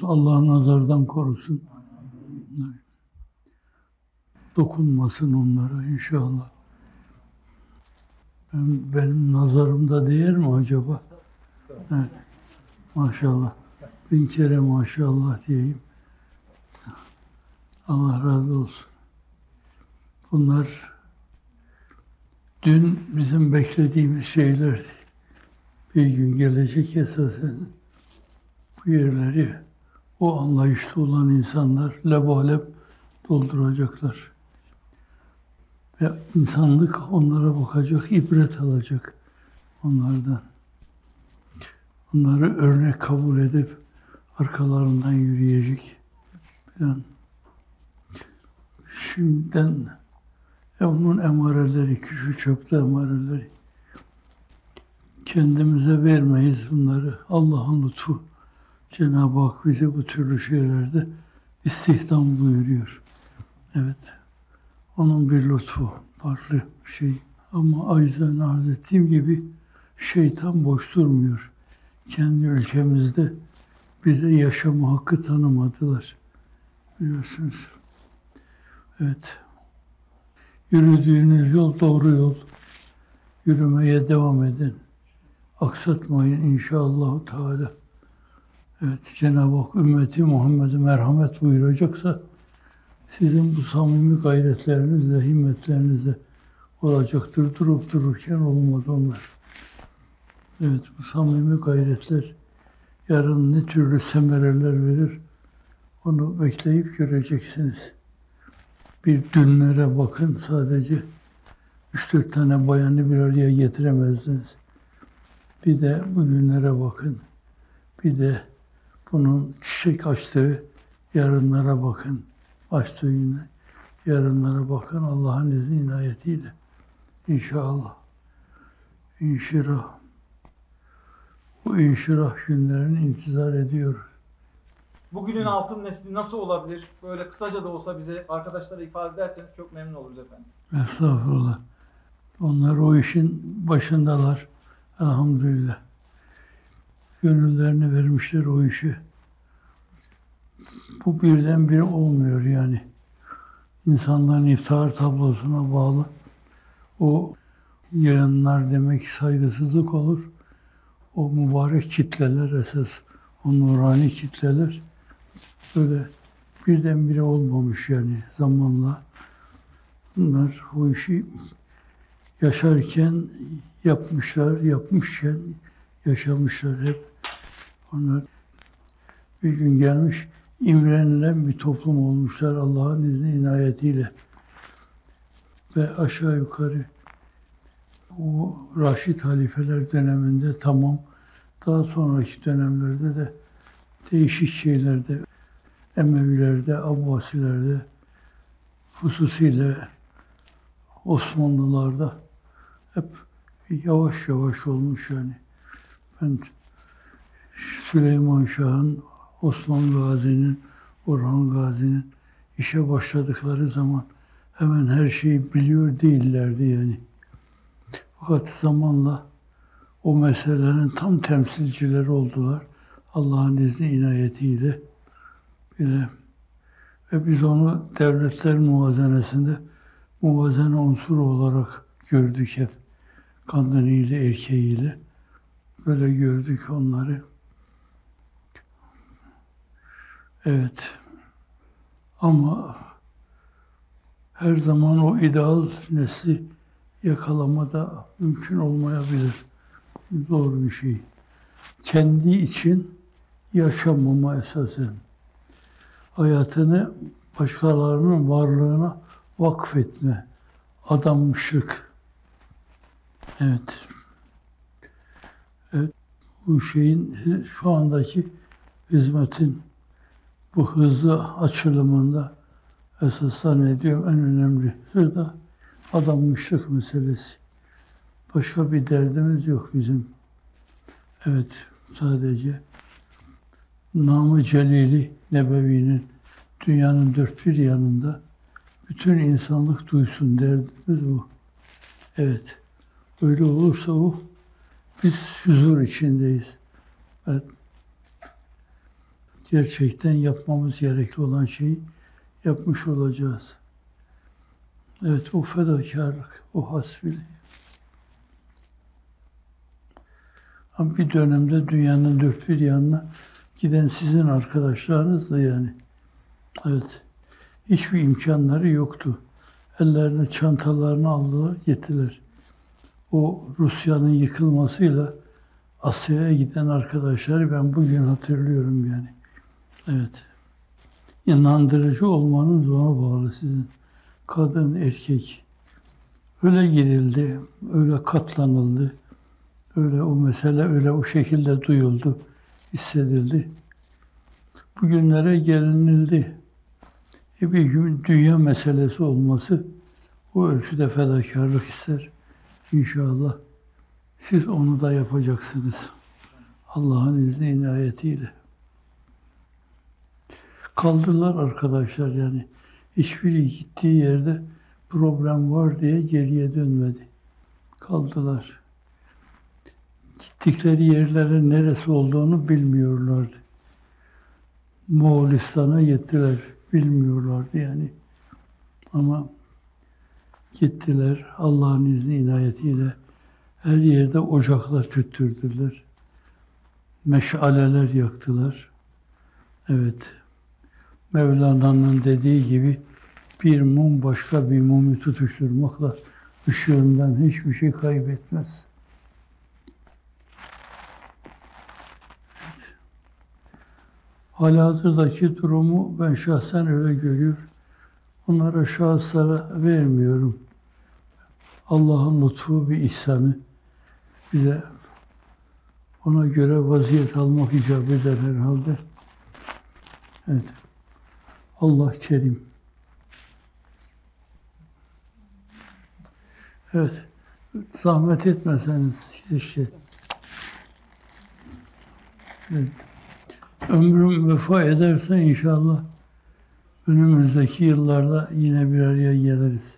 korusun. Allah nazardan korusun. Dokunmasın onlara inşallah. Benim nazarımda değer mi acaba? Evet. Maşallah. Bin kere maşallah diyeyim. Allah razı olsun. Bunlar dün bizim beklediğimiz şeylerdi. Bir gün gelecek esasen bu yerleri o anlayışta olan insanlar lebalep dolduracaklar. Ve insanlık onlara bakacak, ibret alacak onlardan. Onları örnek kabul edip arkalarından yürüyecek falan. Şimdiden onun emareleri, küçük çöpte emareleri. Kendimize vermeyiz bunları. Allah'ın lütfu. Cenab-ı Hak bize bu türlü şeylerde istihdam buyuruyor. Evet. Onun bir lütfu, farklı bir şey. Ama acizane arz ettiğim gibi şeytan boş durmuyor. Kendi ülkemizde bize yaşama hakkı tanımadılar. Biliyorsunuz. Evet. Yürüdüğünüz yol doğru yol. Yürümeye devam edin. Aksatmayın inşallah Teala. Evet, Cenab-ı Hak ümmeti Muhammed'e merhamet buyuracaksa sizin bu samimi gayretlerinizle, himmetlerinizle olacaktır. Durup dururken olmaz onlar. Evet, bu samimi gayretler yarın ne türlü semereler verir, onu bekleyip göreceksiniz. Bir dünlere bakın sadece. 3-4 tane bayanı bir araya getiremezdiniz. Bir de bugünlere bakın. Bir de bunun çiçek açtığı yarınlara bakın. Açtığı günler. Yarınlara bakın Allah'ın izni inayetiyle. İnşallah. İnşirah. Bu inşirah günlerini intizar ediyoruz. Bugünün altın nesli nasıl olabilir? Böyle kısaca da olsa bize arkadaşlara ifade ederseniz çok memnun oluruz efendim. Estağfurullah. Onlar o işin başındalar. Elhamdülillah. Gönüllerini vermişler o işe. Bu birdenbire olmuyor yani. İnsanların iftihar tablosuna bağlı. O yayınlar demek saygısızlık olur. O mübarek kitleler esas, o nurani kitleler böyle birdenbire olmamış yani zamanla. Bunlar o işi yaşarken yapmışlar, yapmışken yaşamışlar hep. Onlar bir gün gelmiş, imrenilen bir toplum olmuşlar Allah'ın izni inayetiyle. Ve aşağı yukarı o Raşid halifeler döneminde tamam, daha sonraki dönemlerde de değişik şeylerde, Emevilerde, Abbasilerde, hususiyle Osmanlılarda hep yavaş yavaş olmuş yani. Ben Süleyman Şah'ın, Osman Gazi'nin, Orhan Gazi'nin işe başladıkları zaman hemen her şeyi biliyor değillerdi yani. Fakat zamanla o meselelerin tam temsilcileri oldular. Allah'ın izni inayetiyle bile. Ve biz onu devletler muvazenesinde muvazene unsuru olarak gördük hep. Kadınıyla, erkeğiyle. Böyle gördük onları. Evet. Ama her zaman o ideal nesli yakalamada mümkün olmayabilir. Zor bir şey. Kendi için yaşamama esasen. Hayatını başkalarının varlığına vakfetme. Adanmışlık. Evet. Evet. Bu şeyin şu andaki hizmetin bu hızlı açılımında esas zannediyorum en önemli söz de adanmışlık meselesi. Başka bir derdimiz yok bizim. Evet, sadece Nam-ı Celili Nebevi'nin dünyanın dört bir yanında bütün insanlık duysun derdimiz bu. Evet, öyle olursa o, biz huzur içindeyiz. Evet. gerçekten yapmamız gerekli olan şeyi yapmış olacağız. Evet, o fedakarlık, o hasbili. Ama bir dönemde dünyanın dört bir yanına giden sizin arkadaşlarınız da yani. Evet, hiçbir imkanları yoktu. Ellerine çantalarını aldılar, getirdiler. O Rusya'nın yıkılmasıyla Asya'ya giden arkadaşları ben bugün hatırlıyorum yani. Evet. İnandırıcı olmanız ona bağlı sizin. Kadın, erkek. Öyle girildi, öyle katlanıldı. Öyle o mesele öyle o şekilde duyuldu, hissedildi. Bugünlere gelinildi. Bir gün dünya meselesi olması o ölçüde fedakarlık ister. İnşallah siz onu da yapacaksınız. Allah'ın izni inayetiyle. Kaldılar arkadaşlar yani. Hiçbiri gittiği yerde problem var diye geriye dönmedi. Kaldılar. Gittikleri yerlerin neresi olduğunu bilmiyorlardı. Moğolistan'a gittiler. Bilmiyorlardı yani. Ama gittiler. Allah'ın izni inayetiyle her yerde ocaklar tüttürdüler. Meşaleler yaktılar. Evet. Mevlana'nın dediği gibi bir mum başka bir mumu tutuşturmakla ışığından hiçbir şey kaybetmez. Halihazırdaki durumu ben şahsen öyle görüyorum. Onlara şahıslara vermiyorum. Allah'ın lütfu bir ihsanı bize ona göre vaziyet almak icap eder herhalde. Evet. Allah kerim. Evet. Zahmet etmeseniz keşke. Evet. Ömrüm vefa ederse inşallah önümüzdeki yıllarda yine bir araya geliriz.